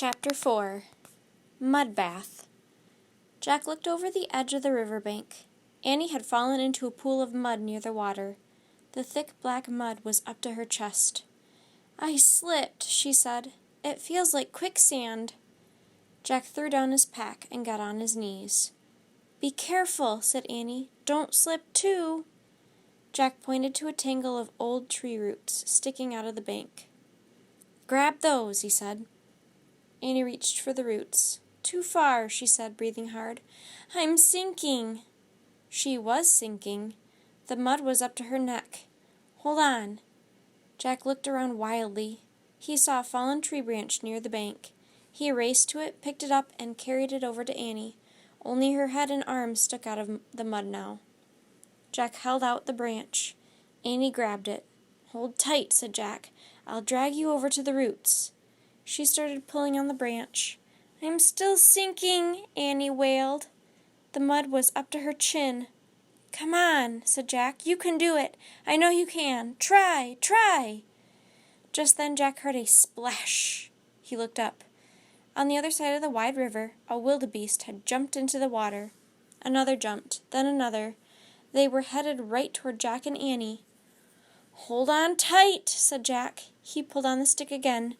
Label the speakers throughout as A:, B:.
A: Chapter 4 Mud Bath. Jack looked over the edge of the river bank. Annie had fallen into a pool of mud near the water. The thick black mud was up to her chest. "I slipped," she said. "It feels like quicksand." Jack threw down his pack and got on his knees. "Be careful," said Annie. "Don't slip too." Jack pointed to a tangle of old tree roots sticking out of the bank. "Grab those," he said. Annie reached for the roots. "Too far," she said, breathing hard. "I'm sinking." She was sinking. The mud was up to her neck. "Hold on." Jack looked around wildly. He saw a fallen tree branch near the bank. He raced to it, picked it up, and carried it over to Annie. Only her head and arms stuck out of the mud now. Jack held out the branch. Annie grabbed it. "Hold tight," said Jack. "I'll drag you over to the roots." She started pulling on the branch. "I'm still sinking," Annie wailed. The mud was up to her chin. "Come on," said Jack. "You can do it. I know you can. Try, try." Just then Jack heard a splash. He looked up. On the other side of the wide river, a wildebeest had jumped into the water. Another jumped, then another. They were headed right toward Jack and Annie. "Hold on tight," said Jack. He pulled on the stick again.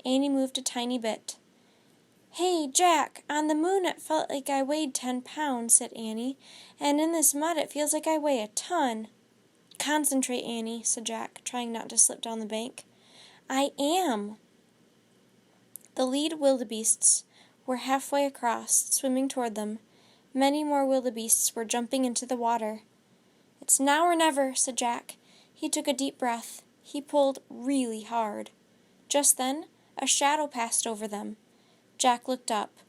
A: Annie moved a tiny bit. "Hey, Jack, on the moon it felt like I weighed 10 pounds, said Annie, "and in this mud it feels like I weigh a ton." "Concentrate, Annie," said Jack, trying not to slip down the bank. "I am." The lead wildebeests were halfway across, swimming toward them. Many more wildebeests were jumping into the water. "It's now or never," said Jack. He took a deep breath. He pulled really hard. Just then, a shadow passed over them. Jack looked up.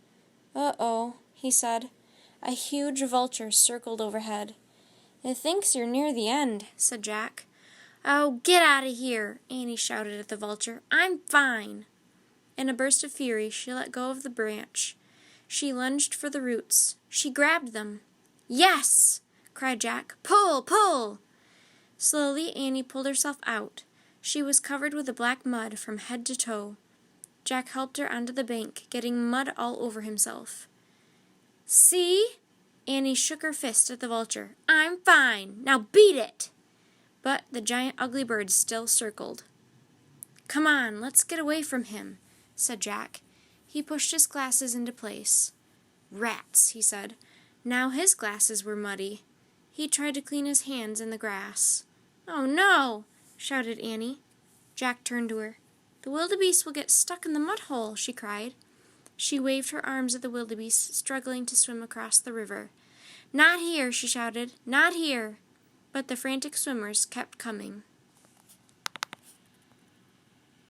A: "Uh-oh," he said. A huge vulture circled overhead. "It thinks you're near the end," said Jack. "Oh, get out of here," Annie shouted at the vulture. "I'm fine." In a burst of fury, she let go of the branch. She lunged for the roots. She grabbed them. "Yes!" cried Jack. "Pull, pull!" Slowly, Annie pulled herself out. She was covered with the black mud from head to toe. Jack helped her onto the bank, getting mud all over himself. "See?" Annie shook her fist at the vulture. "I'm fine. Now beat it!" But the giant ugly bird still circled. "Come on, let's get away from him," said Jack. He pushed his glasses into place. "Rats," he said. Now his glasses were muddy. He tried to clean his hands in the grass. "Oh, no!" shouted Annie. Jack turned to her. "The wildebeest will get stuck in the mud hole," she cried. She waved her arms at the wildebeest struggling to swim across the river. "Not here," she shouted. "Not here." But the frantic swimmers kept coming.